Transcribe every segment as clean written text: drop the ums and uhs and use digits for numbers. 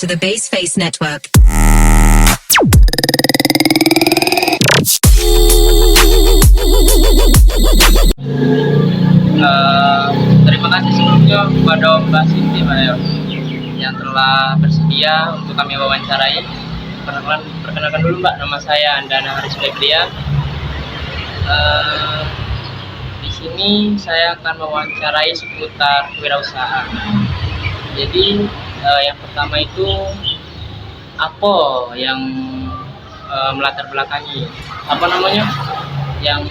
to the Baseface Network. Terima kasih sebelumnya kepada Mbak Sinti yang telah bersedia untuk kami wawancarai. Perkenalkan dulu Mbak, nama saya Andana Haris Febria. Di sini saya akan mewawancarai seputar kewirausahaan. Jadi yang pertama itu apa yang melatar belakangi yang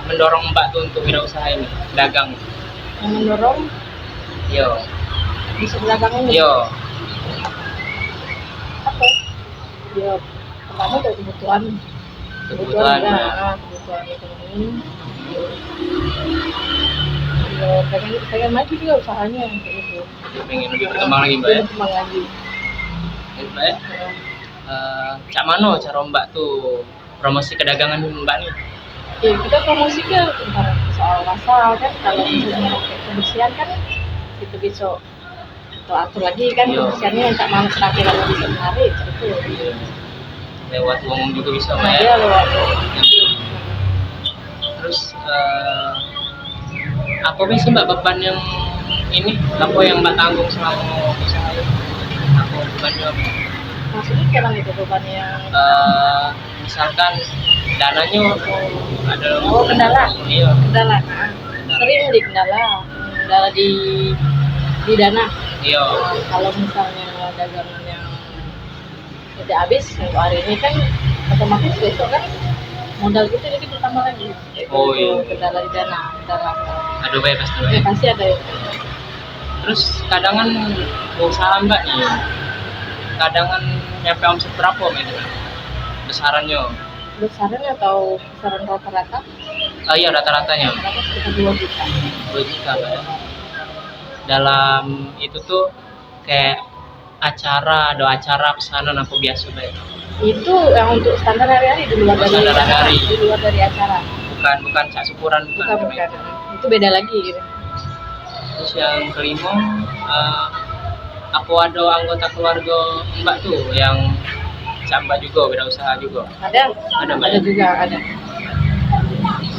mendorong Mbak tuh untuk wirausaha ini, dagang. Yang mendorong Yo. bisa dagang ini. Yo. Apa? Ya pertama dari kebutuhan Kebutuhan ekonomi. Ya pengen maju juga usahanya kayak gitu. Pengen lebih berkembang lagi Mbak ya. Berkembang lagi. Mbak ya. Cak mano cara Mbak tuh promosi kedagangan Mbak nih? Ya kita promosi ke soal rasa kan, kalau misalnya kayak kebersihan kan itu bisa kita atur lagi kan. Yo. Kebersihannya yang tak mau penampilan bisa menarik itu. Lewat umum juga bisa Mbak ya. Iya lewat. Terus apa sih Mbak beban yang ini? Apa yang Mbak tanggung selama usaha ini? Apa bebannya? Maksudnya sekarang itu beban yang Misalkan dananya ada kendala. Iya. Kendala. Sering di kendala di dana. Iya. Kalau misalnya dagangan yang tidak habis untuk hari ini kan otomatis besok kan modal kita jadi bertambah lagi. Oh iya. Kendala di dana, kendala. Aduh baik pasti Ya pasti ada itu. Terus kadangan usaha Mbak nih, kadangan nyampe omset berapa gitu? Besarannya? Besaran atau besaran rata-rata? Iya rata-ratanya. Rata sekitar 2 juta. 2 juta Mbak ya. Dalam itu tuh kayak ada acara pesanan apa biasa Mbak ya? Itu yang untuk standar hari-hari di luar dari Standar hari-hari. Di luar dari acara. Bukan cak syukuran Bukan. Itu beda lagi gitu. Terus yang kelima, apa ada anggota keluarga Mbak tuh yang Mbak juga wirausaha juga? Ada Mbak ya? juga ada.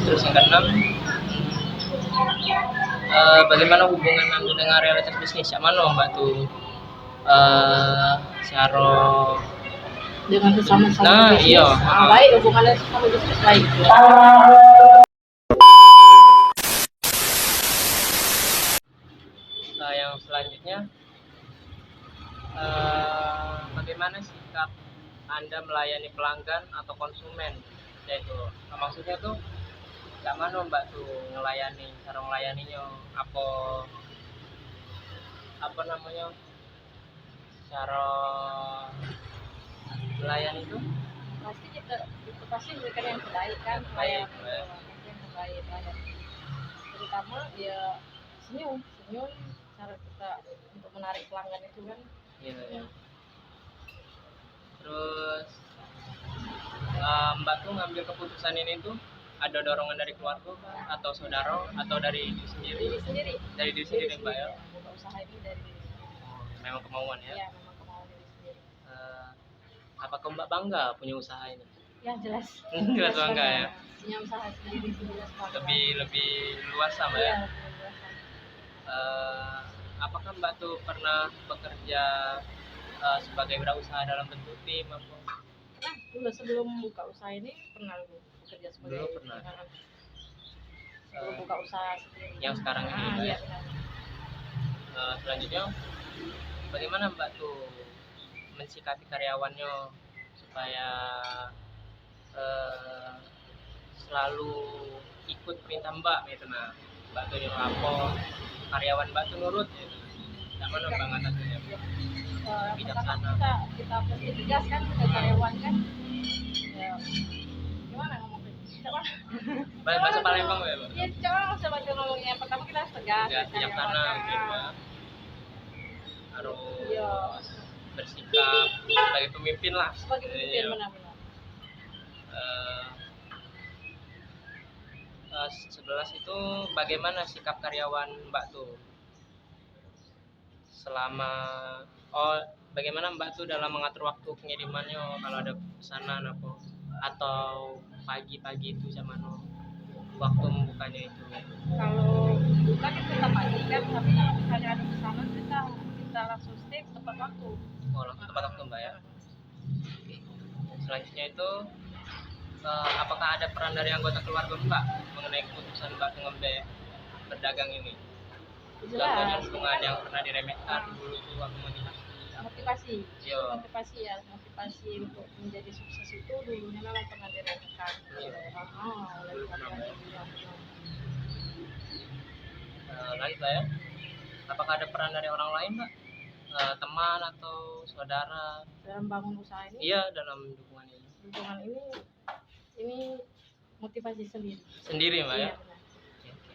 Terus yang keenam, bagaimana hubungan Anda dengan realitas bisnis? Yang mana Mbak tuh secara Dengan sesama bisnis. Iya. Baik hubungannya sama bisnis baik. Yang selanjutnya, bagaimana sikap Anda melayani pelanggan atau konsumen? Yaitu maksudnya tuh nggak mana Mbak tuh cara melayaninya, apa namanya, cara melayani itu pasti memberikan yang terbaik kan, baik. yang terbaik banget. Terutama ya senyum cara kita untuk menarik pelanggan itu kan. Iya. Terus Mbak tuh ngambil keputusan ini tuh ada dorongan dari keluarga atau saudara atau dari diri sendiri? Dari diri sendiri Mbak ya. Buka usaha ini dari diri sendiri. Memang kemauan ya. Iya, memang kemauan diri sendiri. Apakah Mbak bangga punya usaha ini? Ya jelas. Jelas bangga ya. Punya usaha sendiri jelas bangga. Lebih luas Mbak ya. Iya, lebih luas. Apakah Mbak tuh pernah bekerja sebagai wirausaha dalam bentuk tim apa? Nah, dulu sebelum buka usaha ini pernah bekerja sebagai. Dulu pernah. Sebelum buka usaha sendiri. Yang sekarang ini Mbak iya, ya. Selanjutnya, bagaimana Mbak tuh mensikapi karyawannya supaya selalu ikut perintah Mbak gitu? Nah, Mbak tuh yang lapor, karyawan Mbak tuh nurut gitu. Yang mana Mbak ngatasinnya? Bijaksana. Kita mesti tegas kan ke karyawan kan. Ya, gimana ngomongnya? Coba. Bahasa Palembang ya Mbak? Ya coba ngomongnya. Yang pertama kita harus tegas. Bijaksana gitu Mbak. Harus Iya. bersikap sebagai pemimpin lah. Sebagai pemimpin benar-benar. 11 itu bagaimana sikap karyawan Mbak tuh selama oh bagaimana Mbak tuh dalam mengatur waktu pengirimannya kalau ada pesanan apa atau pagi-pagi itu zaman waktu membukanya itu. Kalau buka kita tetap pagi kan, tapi kalau misalnya ada pesanan kita langsung stay tepat waktu. Oh, langsung tepat waktu Mbak ya. Oke. Selanjutnya itu apakah ada peran dari anggota keluarga Mbak mengenai keputusan Mbak dengan berdagang ini? Contohnya Jelas. lingkungan yang pernah diremehkan dulu tuh waktu melihat. Motivasi. Yo. Motivasi untuk menjadi sukses itu dulunya memang pernah dirasakan. Lanjut lah ya. Apakah ada peran dari orang lain Mbak? Teman atau saudara dalam bangun usaha ini? Iya, dalam dukungan ini. Dukungan ini motivasi Sendiri Mbak ya. Iya, benar. Oke.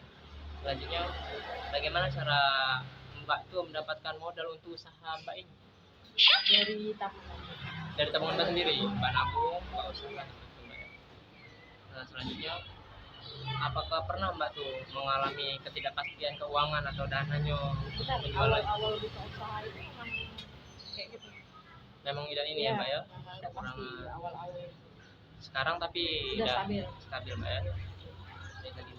Selanjutnya, bagaimana cara Mbak tuh mendapatkan modal untuk usaha Mbak ini? Dari tabungan. Dari tabungan Mbak sendiri, Mbak nabung, Mbak usaha gitu Mbak ya. Nah, selanjutnya, apakah pernah Mbak tuh mengalami ketidakpastian keuangan atau dananya Benar, penjualan? awal buka usaha itu memang kayak gitu. Memang tidak ini ya Mbak ya? Memang tidak pasti awal-awal. Sekarang tapi Sudah stabil Mbak ya. Baik lagi.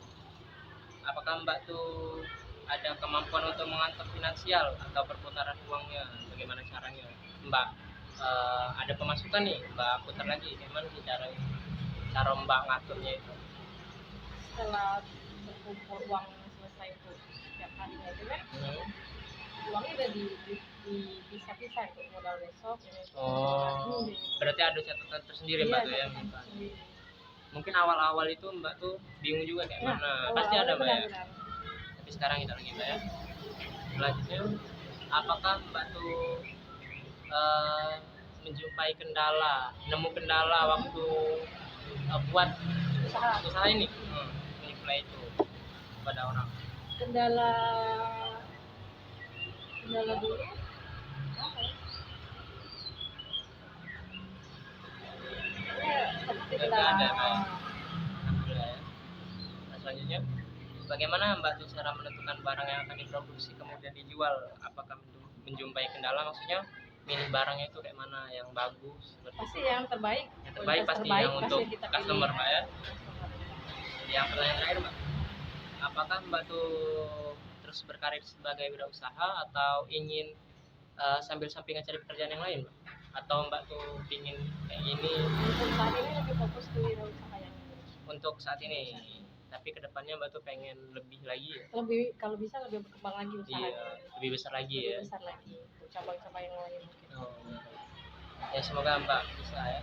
Apakah Mbak tuh ada kemampuan untuk mengatur finansial atau perputaran uangnya? Bagaimana caranya Mbak? Ada pemasukan nih Mbak putar lagi, gimana sih cara Mbak ngaturnya itu? Setelah berkumpul uang selesai untuk setiap harinya itu kan, uangnya udah dipisah-pisah untuk modal besok ini. Oh, berarti ada catatan tersendiri Mbak tuh ya. Mungkin awal-awal itu Mbak tuh bingung juga kayak mana. Pasti ada Mbak ya. Tapi sekarang tidak lagi Mbak ya. Selanjutnya, apakah Mbak tuh menjumpai kendala, nemu kendala waktu buat usaha ini, menyuplai itu pada orang? Kendala dulu Nggak ada Mbak. Alhamdulillah ya. Nah, selanjutnya, bagaimana Mbak tuh cara menentukan barang yang akan diproduksi kemudian dijual? Apakah menjumpai kendala, maksudnya milih barangnya itu kayak mana yang bagus? Pasti yang terbaik. Yang terbaik pasti yang untuk customer Mbak ya. Yang pertanyaan terakhir Mbak, apakah Mbak tuh terus berkarir sebagai wirausaha atau ingin sambil sampingan cari pekerjaan yang lain Mbak? Atau Mbak tuh ingin kayak gini? Untuk saat ini lebih fokus ke wirausaha yang untuk saat ini, tapi kedepannya Mbak tuh pengen lebih lagi ya? Lebih, kalau bisa lebih berkembang lagi usaha. Iya, lebih besar lagi lebih ya? Besar lagi, cabang-cabang yang lain mungkin. Oh, ya semoga Mbak bisa ya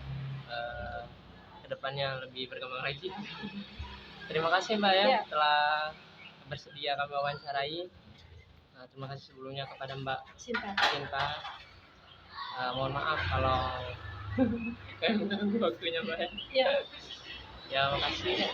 kedepannya lebih berkembang lagi. Terima kasih Mbak ya, telah bersedia kami wawancarai. Terima kasih sebelumnya kepada Mbak Cinta. Mohon maaf kalau waktunya Mbak ya. Iya. Ya, makasih.